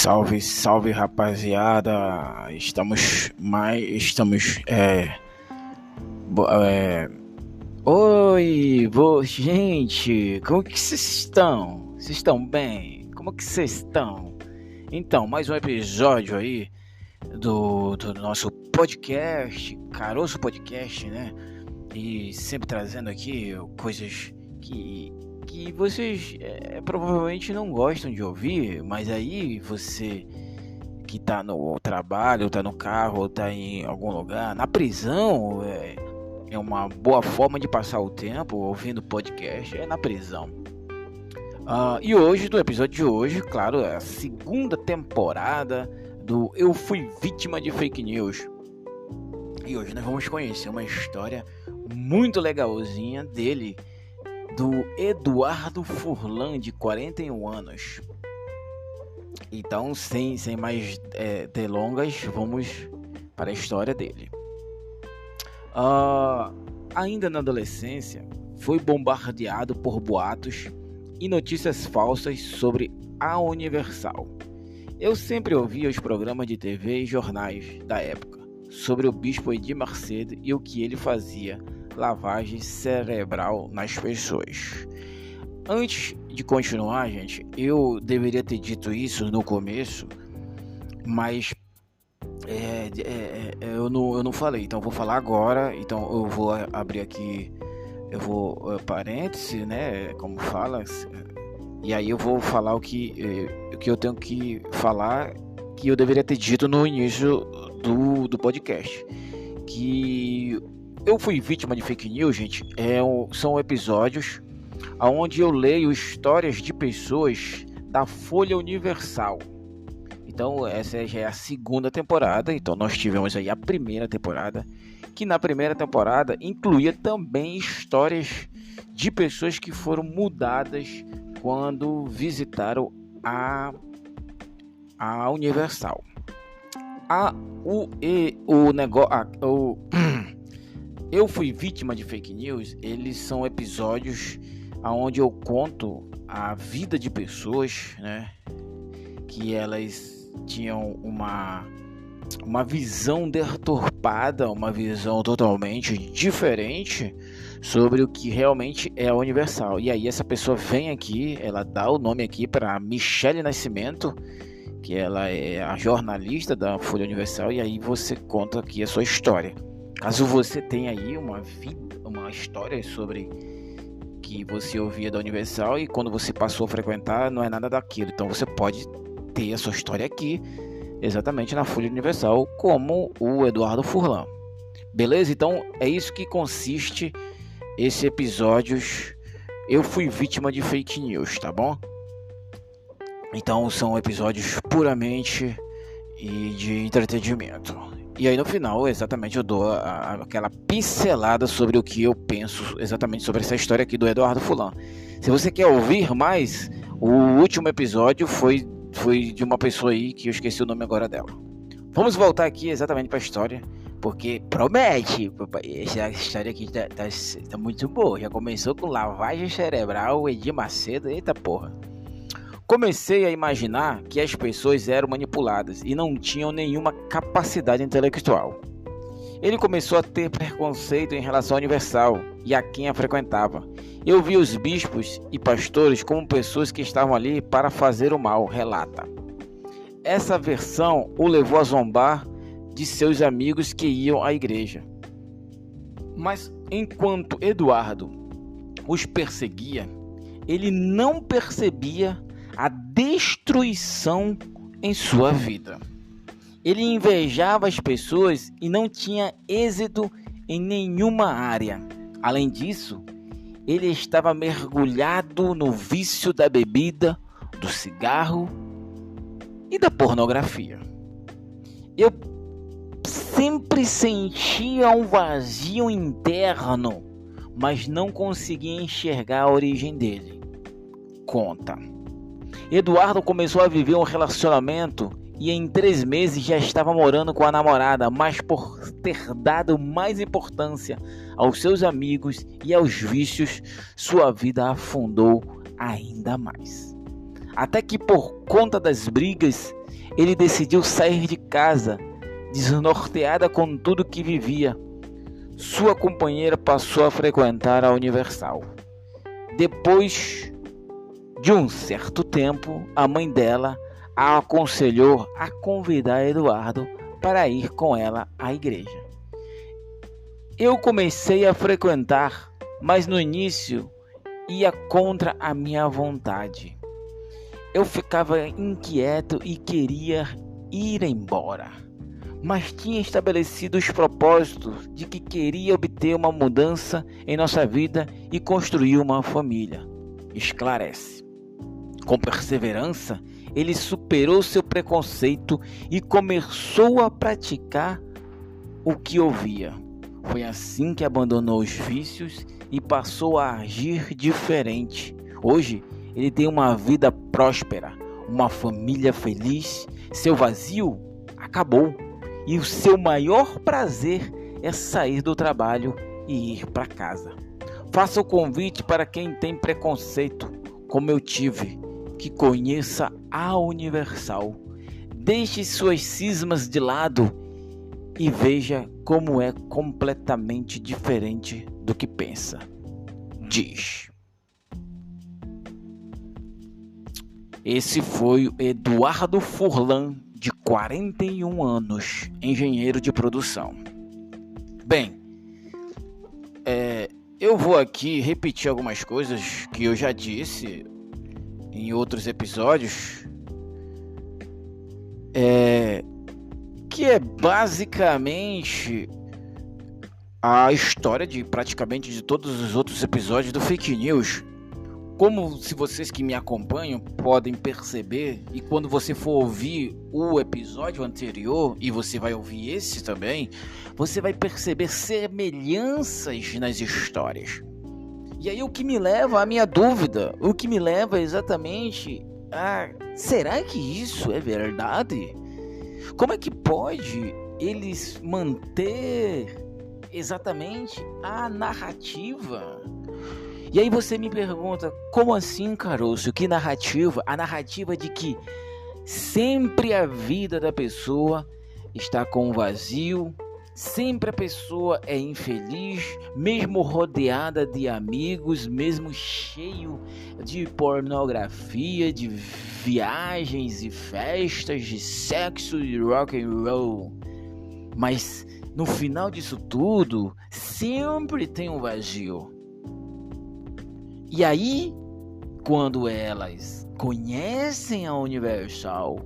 Salve, salve rapaziada, estamos. Gente, como que vocês estão? Vocês estão bem? Como que vocês estão? Então, mais um episódio aí do nosso podcast, Caroço Podcast, né? E sempre trazendo aqui coisas que vocês provavelmente não gostam de ouvir, mas aí você que tá no trabalho, tá no carro, ou tá em algum lugar, na prisão, é uma boa forma de passar o tempo ouvindo podcast, na prisão. E hoje, do episódio de hoje, claro, é a segunda temporada do Eu Fui Vítima de Fake News. E hoje nós vamos conhecer uma história muito legalzinha dele, do Eduardo Furlan, de 41 anos. Então, sem mais delongas, vamos para a história dele. Ainda na adolescência, foi bombardeado por boatos e notícias falsas sobre a Universal. Eu sempre ouvia os programas de TV e jornais da época sobre o bispo Edir Macedo e o que ele fazia, lavagem cerebral nas pessoas. Antes de continuar, gente, eu deveria ter dito isso no começo, mas eu não falei, então eu vou falar agora. Então eu vou abrir aqui, parêntese, né, como fala, e aí eu vou falar o que eu tenho que falar, que eu deveria ter dito no início do podcast, que Eu Fui Vítima de Fake News, gente, são episódios onde eu leio histórias de pessoas da Folha Universal. Então essa já é a segunda temporada. Então nós tivemos aí a primeira temporada, que na primeira temporada incluía também histórias de pessoas que foram mudadas quando visitaram a Universal. Eu Fui Vítima de Fake News, eles são episódios onde eu conto a vida de pessoas, né, que elas tinham uma visão deturpada, uma visão totalmente diferente sobre o que realmente é a Universal. E aí essa pessoa vem aqui, ela dá o nome aqui para Michele Nascimento, que ela é a jornalista da Folha Universal, e aí você conta aqui a sua história. Caso você tenha aí uma história sobre que você ouvia da Universal e quando você passou a frequentar não é nada daquilo, então você pode ter a sua história aqui, exatamente na Folha Universal, como o Eduardo Furlan. Beleza? Então é isso que consiste esse episódio. Eu Fui Vítima de Fake News, tá bom? Então são episódios puramente de entretenimento. E aí no final, exatamente, eu dou aquela pincelada sobre o que eu penso exatamente sobre essa história aqui do Eduardo Furlan. Se você quer ouvir mais, o último episódio foi de uma pessoa aí que eu esqueci o nome agora dela. Vamos voltar aqui exatamente para a história, porque promete. Essa história aqui tá muito boa. Já começou com lavagem cerebral, Edir Macedo, eita porra. Comecei a imaginar que as pessoas eram manipuladas e não tinham nenhuma capacidade intelectual. Ele começou a ter preconceito em relação à Universal e a quem a frequentava. Eu vi os bispos e pastores como pessoas que estavam ali para fazer o mal, relata. Essa versão o levou a zombar de seus amigos que iam à igreja. Mas enquanto Eduardo os perseguia, ele não percebia a destruição em sua vida. Ele invejava as pessoas e não tinha êxito em nenhuma área. Além disso, ele estava mergulhado no vício da bebida, do cigarro e da pornografia. Eu sempre sentia um vazio interno, mas não conseguia enxergar a origem dele. Conta. Eduardo começou a viver um relacionamento e em 3 meses já estava morando com a namorada, mas por ter dado mais importância aos seus amigos e aos vícios, sua vida afundou ainda mais. Até que por conta das brigas, ele decidiu sair de casa, desnorteada com tudo que vivia. Sua companheira passou a frequentar a Universal. Depois de um certo tempo, a mãe dela a aconselhou a convidar Eduardo para ir com ela à igreja. Eu comecei a frequentar, mas no início ia contra a minha vontade. Eu ficava inquieto e queria ir embora, mas tinha estabelecido os propósitos de que queria obter uma mudança em nossa vida e construir uma família. Esclarece. Com perseverança, ele superou seu preconceito e começou a praticar o que ouvia. Foi assim que abandonou os vícios e passou a agir diferente. Hoje, ele tem uma vida próspera, uma família feliz, seu vazio acabou e o seu maior prazer é sair do trabalho e ir para casa. Faça o convite para quem tem preconceito, como eu tive, que conheça a Universal. Deixe suas cismas de lado e veja como é completamente diferente do que pensa. Diz. Esse foi o Eduardo Furlan, de 41 anos, engenheiro de produção. Bem, eu vou aqui repetir algumas coisas que eu já disse em outros episódios, que é basicamente a história de praticamente de todos os outros episódios do Fake News. Como se vocês que me acompanham podem perceber, e quando você for ouvir o episódio anterior, e você vai ouvir esse também, você vai perceber semelhanças nas histórias. E aí o que me leva à minha dúvida, o que me leva exatamente a... será que isso é verdade? Como é que pode eles manter exatamente a narrativa? E aí você me pergunta, como assim, Caroço? Que narrativa? A narrativa de que sempre a vida da pessoa está com um vazio, sempre a pessoa é infeliz, mesmo rodeada de amigos, mesmo cheio de pornografia, de viagens e festas, de sexo e rock and roll. Mas no final disso tudo, sempre tem um vazio. E aí, quando elas conhecem a Universal,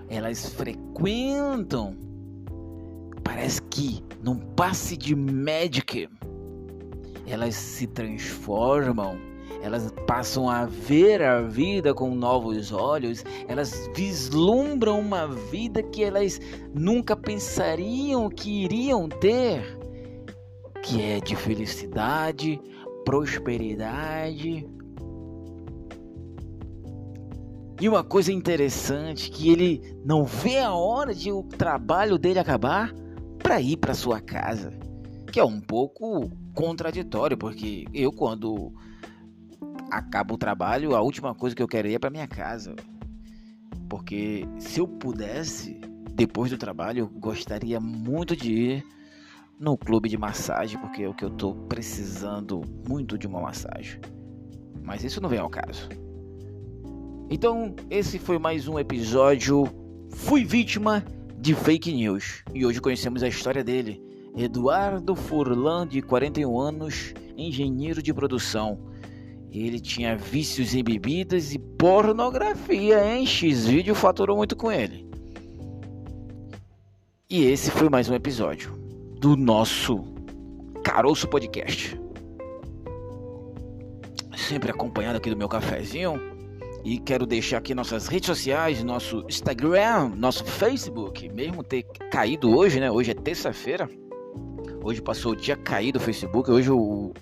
elas frequentam, parece que num passe de Magic, elas se transformam, elas passam a ver a vida com novos olhos, elas vislumbram uma vida que elas nunca pensariam que iriam ter, que é de felicidade, prosperidade. E uma coisa interessante, que ele não vê a hora de o trabalho dele acabar para ir para sua casa, que é um pouco contraditório, porque eu, quando acabo o trabalho, a última coisa que eu quero ir é para minha casa, porque se eu pudesse, depois do trabalho, eu gostaria muito de ir no clube de massagem, porque é o que eu tô precisando muito, de uma massagem. Mas isso não vem ao caso. Então, esse foi mais um episódio Fui Vítima de Fake News. E hoje conhecemos a história dele, Eduardo Furlan, de 41 anos, engenheiro de produção. Ele tinha vícios em bebidas e pornografia, hein? Xvideo faturou muito com ele. E esse foi mais um episódio do nosso Caroço Podcast, sempre acompanhado aqui do meu cafezinho. E quero deixar aqui nossas redes sociais, nosso Instagram, nosso Facebook, mesmo ter caído hoje, né? Hoje é terça-feira, hoje passou o dia caído o Facebook. Hoje o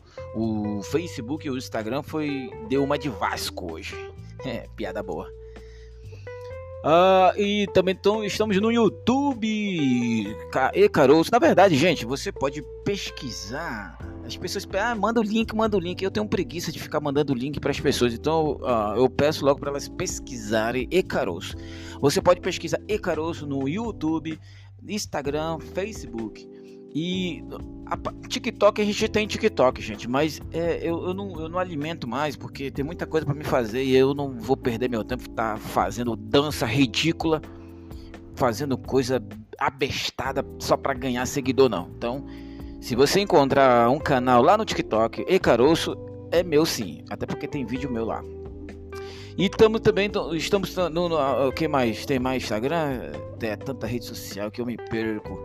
Facebook e o Instagram deu uma de Vasco hoje. Piada boa. E também estamos no YouTube e Caroço. Na verdade, gente, você pode pesquisar. As pessoas manda o link. Eu tenho preguiça de ficar mandando link para as pessoas. Então eu peço logo para elas pesquisarem E Caroço. Você pode pesquisar E Caroço no YouTube, Instagram, Facebook. E TikTok, a gente tem TikTok, gente, mas eu não alimento mais, porque tem muita coisa para me fazer e eu não vou perder meu tempo tá fazendo dança ridícula, fazendo coisa abestada só para ganhar seguidor, não. Então, se você encontrar um canal lá no TikTok, E Caroço, é meu sim, até porque tem vídeo meu lá. E estamos no o que mais? Tem mais Instagram? Tem tanta rede social que eu me perco.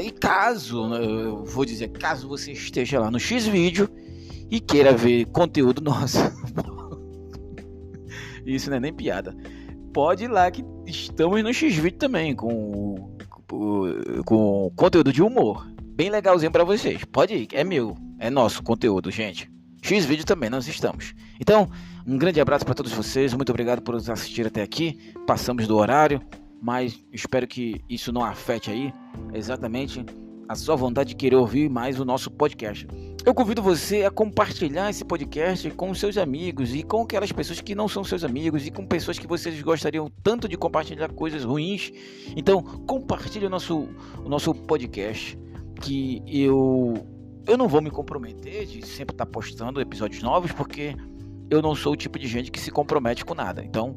E caso você esteja lá no Xvideo e queira ver conteúdo nosso, isso não é nem piada, pode ir lá que estamos no Xvideo também, com conteúdo de humor, bem legalzinho pra vocês. Pode ir, é meu, é nosso conteúdo, gente. Xvideo também, nós estamos. Então, um grande abraço para todos vocês. Muito obrigado por nos assistir até aqui. Passamos do horário, mas espero que isso não afete aí exatamente a sua vontade de querer ouvir mais o nosso podcast. Eu convido você a compartilhar esse podcast com seus amigos e com aquelas pessoas que não são seus amigos e com pessoas que vocês gostariam tanto de compartilhar coisas ruins. Então, compartilhe o nosso podcast, que eu não vou me comprometer de sempre estar postando episódios novos, porque eu não sou o tipo de gente que se compromete com nada. Então,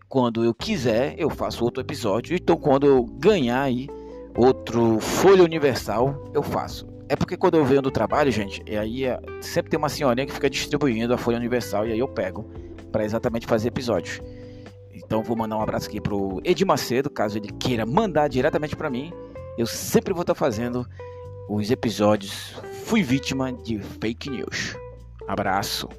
quando eu quiser, eu faço outro episódio. Então, quando eu ganhar aí outro Folha Universal, eu faço. É porque quando eu venho do trabalho, gente, sempre tem uma senhorinha que fica distribuindo a Folha Universal e aí eu pego para exatamente fazer episódios. Então, vou mandar um abraço aqui pro Edir Macedo, caso ele queira mandar diretamente para mim. Eu sempre vou estar fazendo os episódios Fui Vítima de Fake News. Abraço.